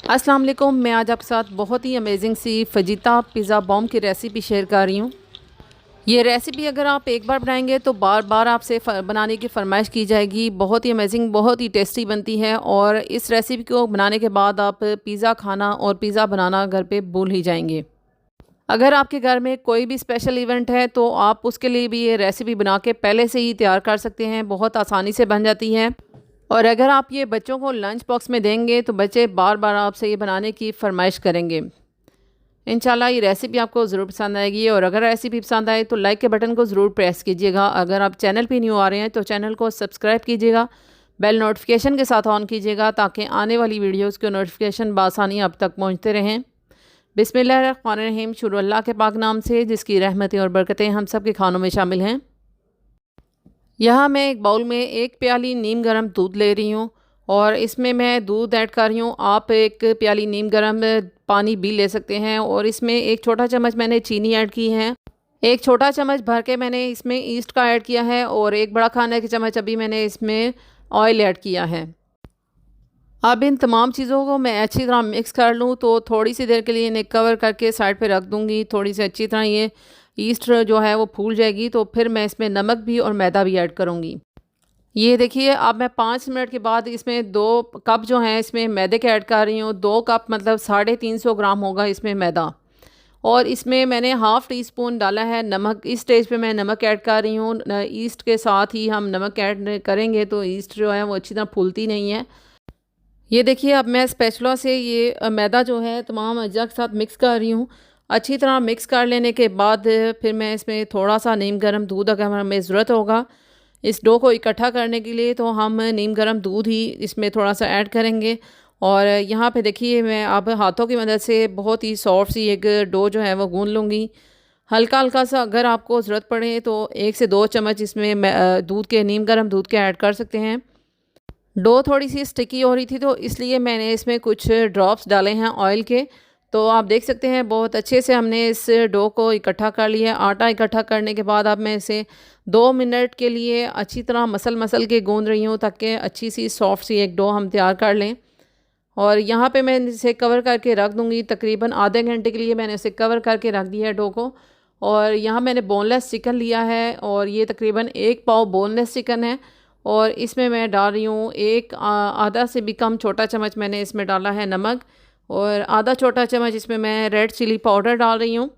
अस्सलाम वालेकुम। मैं आज आपके साथ बहुत ही अमेजिंग सी फजीता पिज़्ज़ा बॉम्ब की रेसिपी शेयर कर रही हूँ। ये रेसिपी अगर आप एक बार बनाएंगे तो बार बार आपसे बनाने की फरमाइश की जाएगी। बहुत ही अमेजिंग, बहुत ही टेस्टी बनती है और इस रेसिपी को बनाने के बाद आप पिज़्ज़ा खाना और पिज़्ज़ा बनाना घर पे भूल ही जाएंगे। अगर आपके घर में कोई भी स्पेशल इवेंट है तो आप उसके लिए भी ये रेसिपी बना के पहले से ही तैयार कर सकते हैं। बहुत आसानी से बन जाती है और अगर आप ये बच्चों को लंच बॉक्स में देंगे तो बच्चे बार बार आपसे ये बनाने की फरमाइश करेंगे। इंशाल्लाह ये रेसिपी आपको ज़रूर पसंद आएगी और अगर रेसिपी पसंद आए तो लाइक के बटन को ज़रूर प्रेस कीजिएगा। अगर आप चैनल पे न्यू आ रहे हैं तो चैनल को सब्सक्राइब कीजिएगा, बेल नोटिफिकेशन के साथ ऑन कीजिएगा ताकि आने वाली वीडियोस के नोटिफिकेशन बआसानी आप तक पहुँचते रहें। बिस्मिल्लाहिर्रहमानिर्रहीम। शुरू अल्लाह के पाक नाम से जिसकी रहमतें और बरकतें हम सब के खानों में शामिल हैं। यहाँ मैं एक बाउल में 1 प्याली नीम गर्म दूध ले रही हूँ और इसमें मैं दूध ऐड कर रही हूँ। आप 1 प्याली नीम गर्म पानी भी ले सकते हैं और इसमें 1 छोटा चम्मच मैंने चीनी ऐड की है। 1 छोटा चम्मच भर के मैंने इसमें ईस्ट का ऐड किया है और 1 बड़ा खाने का चम्मच अभी मैंने इसमें ऑयल ऐड किया है। अब इन तमाम चीज़ों को मैं अच्छी तरह मिक्स कर लूँ तो थोड़ी सी देर के लिए इन्हें कवर करके साइड पे रख दूँगी। थोड़ी सी अच्छी तरह ये ईस्ट जो है वो फूल जाएगी तो फिर मैं इसमें नमक भी और मैदा भी ऐड करूँगी। ये देखिए, अब मैं 5 मिनट के बाद इसमें 2 कप जो हैं इसमें मैदे के ऐड कर रही हूँ। 2 कप मतलब 350 ग्राम होगा इसमें मैदा और इसमें मैंने हाफ़ टी स्पून डाला है नमक। इस स्टेज पे मैं नमक ऐड कर रही हूँ। ईस्ट के साथ ही हम नमक ऐड करेंगे तो ईस्ट जो है वो अच्छी तरह फूलती नहीं है। ये देखिए, अब मैं स्पैचुला से ये मैदा जो है तमाम अज्जा के साथ मिक्स कर रही हूँ। अच्छी तरह मिक्स कर लेने के बाद फिर मैं इसमें थोड़ा सा नीम गर्म दूध अगर हमें ज़रूरत होगा इस डो को इकट्ठा करने के लिए तो हम नीम गर्म दूध ही इसमें थोड़ा सा ऐड करेंगे। और यहाँ पे देखिए, मैं अब हाथों की मदद से बहुत ही सॉफ्ट सी एक डो जो है वो गूंद लूँगी। हल्का हल्का सा अगर आपको ज़रूरत पड़े तो 1 से 2 चम्मच इसमें दूध के नीम गर्म दूध के ऐड कर सकते हैं। डो थोड़ी सी स्टिकी हो रही थी तो इसलिए मैंने इसमें कुछ ड्रॉप्स डाले हैं ऑयल के। तो आप देख सकते हैं बहुत अच्छे से हमने इस डो को इकट्ठा कर लिया। आटा इकट्ठा करने के बाद अब मैं इसे 2 मिनट के लिए अच्छी तरह मसल के गूंद रही हूँ ताकि अच्छी सी सॉफ्ट सी एक डो हम तैयार कर लें। और यहाँ पे मैं इसे कवर करके रख दूँगी। तकरीबन आधे घंटे के लिए मैंने इसे कवर करके रख दिया है डो को। और यहाँ मैंने बोनलेस चिकन लिया है और ये तकरीबन 1 पाव बोनलेस चिकन है और इसमें मैं डाल रही हूँ आधा से भी कम छोटा चम्मच मैंने इसमें डाला है नमक और आधा छोटा चम्मच इसमें मैं रेड चिली पाउडर डाल रही हूँ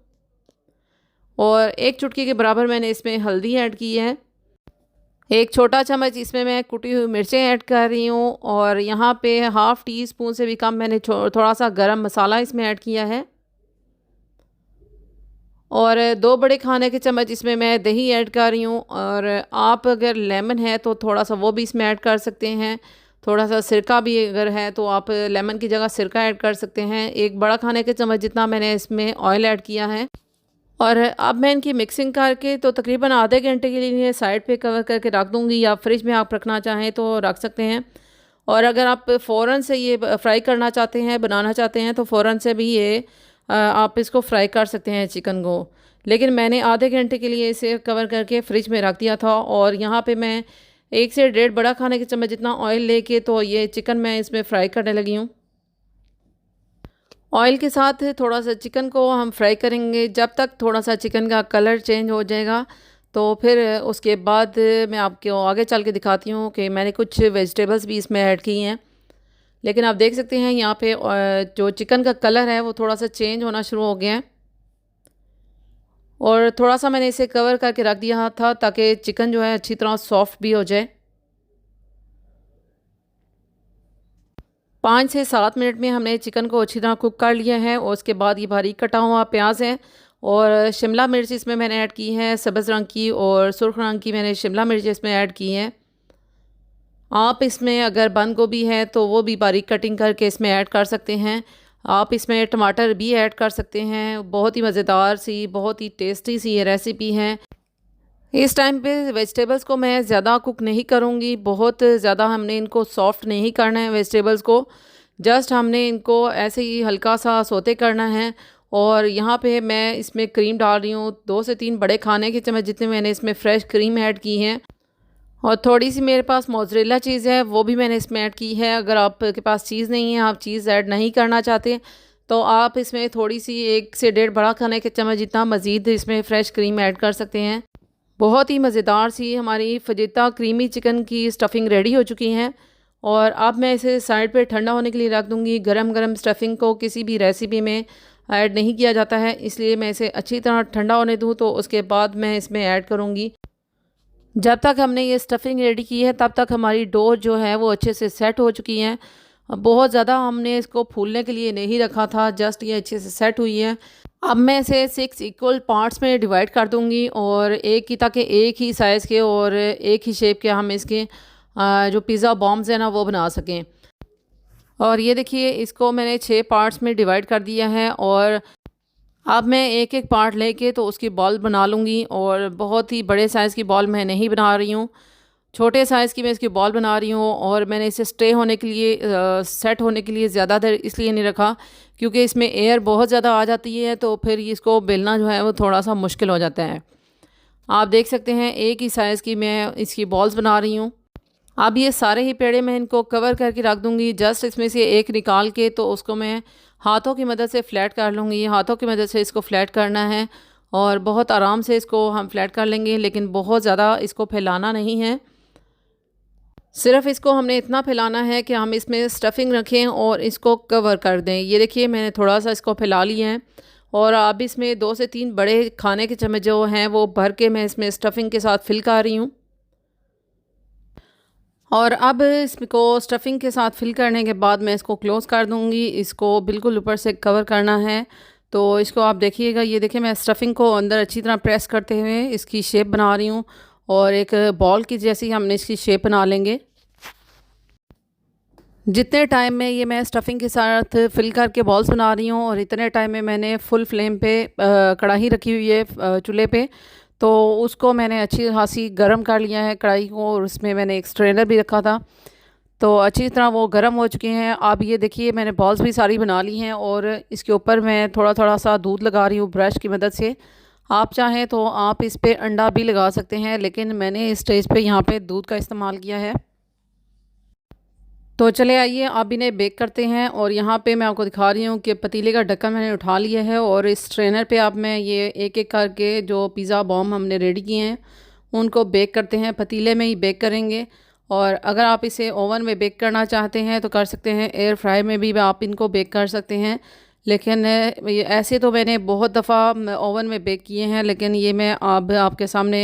और 1 चुटकी के बराबर मैंने इसमें हल्दी ऐड की है। 1 छोटा चम्मच इसमें मैं कुटी हुई मिर्चें ऐड कर रही हूँ और यहाँ पे हाफ़ टी स्पून से भी कम मैंने थोड़ा सा गरम मसाला इसमें ऐड किया है और 2 बड़े खाने के चम्मच इसमें मैं दही ऐड कर रही हूँ। और आप अगर लेमन है तो थोड़ा सा वो भी इसमें ऐड कर सकते हैं। थोड़ा सा सिरका भी अगर है तो आप लेमन की जगह सिरका ऐड कर सकते हैं। 1 बड़ा खाने के चम्मच जितना मैंने इसमें ऑयल ऐड किया है और अब मैं इनकी मिक्सिंग करके तो तकरीबन आधे घंटे के लिए साइड पे कवर करके रख दूँगी या फ्रिज में आप रखना चाहें तो रख सकते हैं। और अगर आप फ़ौरन से ये फ्राई करना चाहते हैं, बनाना चाहते हैं तो फ़ौरन से भी ये आप इसको फ्राई कर सकते हैं चिकन को। लेकिन मैंने आधे घंटे के लिए इसे कवर करके फ्रिज में रख दिया था और यहाँ पे मैं 1 से 1.5 बड़ा खाने के चम्मच जितना ऑयल लेके तो ये चिकन मैं इसमें फ्राई करने लगी हूँ। ऑयल के साथ थोड़ा सा चिकन को हम फ्राई करेंगे जब तक थोड़ा सा चिकन का कलर चेंज हो जाएगा। तो फिर उसके बाद मैं आपको आगे चल के दिखाती हूँ कि मैंने कुछ वेजिटेबल्स भी इसमें ऐड की हैं। लेकिन आप देख सकते हैं यहाँ पे जो चिकन का कलर है वो थोड़ा सा चेंज होना शुरू हो गया है और थोड़ा सा मैंने इसे कवर करके रख दिया था ताकि चिकन जो है अच्छी तरह सॉफ्ट भी हो जाए। 5 से 7 मिनट में हमने चिकन को अच्छी तरह कुक कर लिया है और उसके बाद ये बारीक कटा हुआ प्याज है और शिमला मिर्च इसमें मैंने ऐड की है सब्ज़ रंग की और सुर्ख रंग की मैंने शिमला मिर्च इसमें ऐड की है। आप इसमें अगर बंद गोभी है तो वो भी बारीक कटिंग करके इसमें ऐड कर सकते हैं। आप इसमें टमाटर भी ऐड कर सकते हैं। बहुत ही मज़ेदार सी, बहुत ही टेस्टी सी ये रेसिपी है। इस टाइम पे वेजिटेबल्स को मैं ज़्यादा कुक नहीं करूँगी। बहुत ज़्यादा हमने इनको सॉफ्ट नहीं करना है वेजिटेबल्स को। जस्ट हमने इनको ऐसे ही हल्का सा सोते करना है। और यहाँ पे मैं इसमें क्रीम डाल रही हूँ। 2 से 3 बड़े खाने के चम्मच जितने मैंने इसमें फ़्रेश क्रीम ऐड की है और थोड़ी सी मेरे पास मोज़रेला चीज़ है, वो भी मैंने इसमें ऐड की है। अगर आपके पास चीज़ नहीं है, आप चीज़ ऐड नहीं करना चाहते, तो आप इसमें थोड़ी सी 1 से डेढ़ बड़ा खाने के चम्मच जितना मज़ीद इसमें फ़्रेश क्रीम ऐड कर सकते हैं। बहुत ही मज़ेदार सी हमारी फजीता क्रीमी चिकन की स्टफ़िंग रेडी हो चुकी है। और अब मैं इसे साइड पे ठंडा होने के लिए रख दूँगी। गरम गरम स्टफ़िंग को किसी भी रेसिपी में ऐड नहीं किया जाता है, इसलिए मैं इसे अच्छी तरह ठंडा होने दूँ, तो उसके बाद मैं इसमें ऐड करूँगी। जब तक हमने ये स्टफ़िंग रेडी की है, तब तक हमारी डो जो है वो अच्छे से सेट हो चुकी है। बहुत ज़्यादा हमने इसको फूलने के लिए नहीं रखा था, जस्ट ये अच्छे से सेट हुई है। अब मैं इसे 6 इक्वल पार्ट्स में डिवाइड कर दूंगी, और एक ही, ताकि एक ही साइज़ के और एक ही शेप के हम इसके जो पिज़्ज़ा बॉम्ब्स हैं ना वो बना सकें। और ये देखिए, इसको मैंने 6 पार्ट्स में डिवाइड कर दिया है, और अब मैं एक एक पार्ट लेके तो उसकी बॉल बना लूँगी। और बहुत ही बड़े साइज़ की बॉल मैं नहीं बना रही हूँ, छोटे साइज़ की मैं इसकी बॉल बना रही हूँ। और मैंने इसे स्टे होने के लिए सेट होने के लिए ज़्यादा देर इसलिए नहीं रखा, क्योंकि इसमें एयर बहुत ज़्यादा आ जाती है, तो फिर इसको बेलना जो है वो थोड़ा सा मुश्किल हो जाता है। आप देख सकते हैं, एक ही साइज़ की मैं इसकी बॉल्स बना रही हूँ। अब ये सारे ही पेड़े मैं इनको कवर करके रख दूँगी। जस्ट इसमें से एक निकाल के तो उसको मैं हाथों की मदद से फ्लैट कर लूँगी। हाथों की मदद से इसको फ्लैट करना है, और बहुत आराम से इसको हम फ्लैट कर लेंगे, लेकिन बहुत ज़्यादा इसको फैलाना नहीं है। सिर्फ़ इसको हमने इतना फैलाना है कि हम इसमें स्टफ़िंग रखें और इसको कवर कर दें। ये देखिए, मैंने थोड़ा-सा इसको फैला लिया है, और अब इसमें 2 से 3 बड़े खाने के चम्मच जो हैं वो भर के मैं इसमें स्टफ़िंग के साथ फ़िल कर रही हूँ। और अब इसको स्टफ़िंग के साथ फ़िल करने के बाद मैं इसको क्लोज़ कर दूँगी। इसको बिल्कुल ऊपर से कवर करना है। तो इसको आप देखिएगा, ये देखिए, मैं स्टफ़िंग को अंदर अच्छी तरह प्रेस करते हुए इसकी शेप बना रही हूँ, और एक बॉल की जैसी हमने इसकी शेप बना लेंगे। जितने टाइम में ये मैं स्टफ़िंग के साथ फ़िल करके बॉल्स बना रही हूँ, और इतने टाइम में मैंने फुल फ्लेम पे कढ़ाई रखी हुई है चूल्हे पे। तो उसको मैंने अच्छी खासी गर्म कर लिया है कढ़ाई को, और उसमें मैंने एक स्ट्रेनर भी रखा था, तो अच्छी तरह वो गर्म हो चुके हैं। अब ये देखिए, मैंने बॉल्स भी सारी बना ली हैं, और इसके ऊपर मैं थोड़ा थोड़ा सा दूध लगा रही हूँ ब्रश की मदद से। आप चाहें तो आप इस पर अंडा भी लगा सकते हैं, लेकिन मैंने इस स्टेज पे यहाँ पे दूध का इस्तेमाल किया है। तो चले आइए, अब इन्हें बेक करते हैं। और यहाँ पे मैं आपको दिखा रही हूँ कि पतीले का ढक्कन मैंने उठा लिया है, और इस स्ट्रेनर पे अब मैं ये एक एक करके जो पिज़्ज़ा बॉम्ब हमने रेडी किए हैं उनको बेक करते हैं। पतीले में ही बेक करेंगे, और अगर आप इसे ओवन में बेक करना चाहते हैं तो कर सकते हैं, एयर फ्राई में भी आप इनको बेक कर सकते हैं। लेकिन ऐसे तो मैंने बहुत दफ़ा ओवन में बेक किए हैं, लेकिन ये मैं अब आपके सामने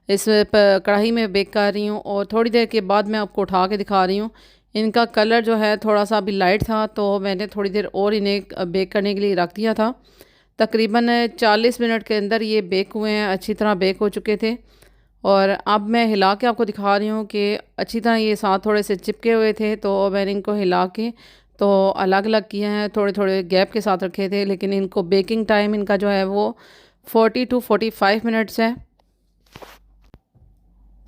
इस कढ़ाई में बेक कर रही हूँ, और थोड़ी देर के बाद मैं आपको उठा के दिखा रही हूँ। इनका कलर जो है थोड़ा सा अभी लाइट था, तो मैंने थोड़ी देर और इन्हें बेक करने के लिए रख दिया था। तकरीबन 40 मिनट के अंदर ये बेक हुए हैं, अच्छी तरह बेक हो चुके थे। और अब मैं हिला के आपको दिखा रही हूँ कि अच्छी तरह ये साथ थोड़े से चिपके हुए थे, तो मैंने इनको हिला के तो अलग अलग किए हैं, थोड़े थोड़े गैप के साथ रखे थे। लेकिन इनको बेकिंग टाइम इनका जो है वो 40 to 45 मिनट्स है।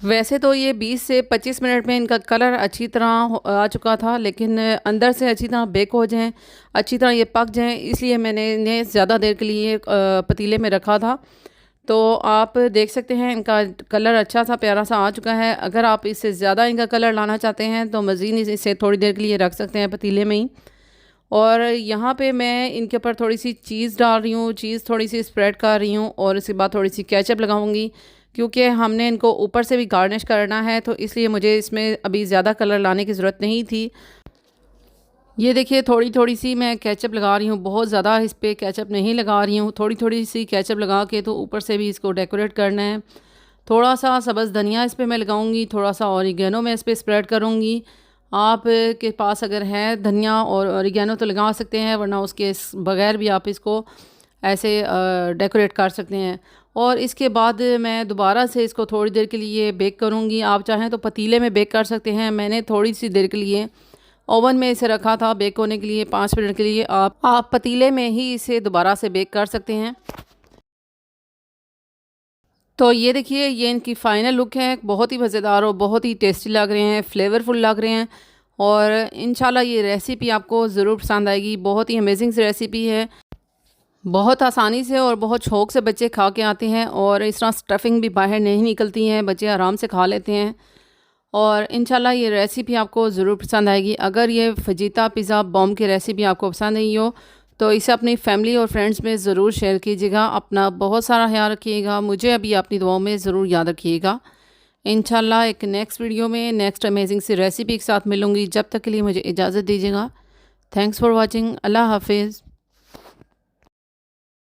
वैसे तो ये 20 से 25 मिनट में इनका कलर अच्छी तरह आ चुका था, लेकिन अंदर से अच्छी तरह बेक हो जाएं, अच्छी तरह ये पक जाएं, इसलिए मैंने इन्हें ज़्यादा देर के लिए पतीले में रखा था। तो आप देख सकते हैं, इनका कलर अच्छा सा प्यारा सा आ चुका है। अगर आप इससे ज़्यादा इनका कलर लाना चाहते हैं तो मज़ीद इसे थोड़ी देर के लिए रख सकते हैं पतीले में ही। और यहाँ पे मैं इनके ऊपर थोड़ी सी चीज़ डाल रही हूँ, चीज़ थोड़ी सी स्प्रेड कर रही हूँ, और इसके बाद थोड़ी सी केचप लगाऊंगी, क्योंकि हमने इनको ऊपर से भी गार्निश करना है, तो इसलिए मुझे इसमें अभी ज़्यादा कलर लाने की ज़रूरत नहीं थी। ये देखिए, थोड़ी थोड़ी सी मैं केचप लगा रही हूँ, बहुत ज़्यादा इस पर केचप नहीं लगा रही हूँ, थोड़ी थोड़ी सी केचप लगा के तो ऊपर से भी इसको डेकोरेट करना है। थोड़ा सा सब्ज़ धनिया इस पर मैं लगाऊंगी, थोड़ा सा ऑरिगेनो मैं इस पर स्प्रेड करूँगी। आप के पास अगर है धनिया और ऑरिगेनो तो लगा सकते हैं, वरना उसके बगैर भी आप इसको ऐसे डेकोरेट कर सकते हैं। और इसके बाद मैं दोबारा से इसको थोड़ी देर के लिए बेक करूँगी। आप चाहें तो पतीले में बेक कर सकते हैं, मैंने थोड़ी सी देर के लिए ओवन में इसे रखा था बेक होने के लिए 5 मिनट के लिए। आप पतीले में ही इसे दोबारा से बेक कर सकते हैं। तो ये देखिए, ये इनकी फ़ाइनल लुक है, बहुत ही मज़ेदार और बहुत ही टेस्टी लग रहे हैं, फ्लेवरफुल लग रहे हैं। और इंशाल्लाह ये रेसिपी आपको ज़रूर पसंद आएगी। बहुत ही अमेजिंग सी रेसिपी है, बहुत आसानी से और बहुत शौक़ से बच्चे खा के आते हैं, और इस तरह स्टफिंग भी बाहर नहीं निकलती हैं, बच्चे आराम से खा लेते हैं। और इंशाल्लाह ये रेसिपी आपको ज़रूर पसंद आएगी। अगर ये फजीता पिज़्ज़ा बॉम्ब की रेसिपी आपको पसंद नहीं हो तो इसे अपनी फैमिली और फ्रेंड्स में ज़रूर शेयर कीजिएगा। अपना बहुत सारा ख्याल रखिएगा, मुझे अभी अपनी दुआओं में ज़रूर याद रखिएगा। इंशाल्लाह एक नेक्स्ट वीडियो में नेक्स्ट अमेजिंग सी रेसिपी के साथ मिलूँगी। जब तक के लिए मुझे इजाज़त दीजिएगा। Thanks for watching. अल्लाह हाफिज़।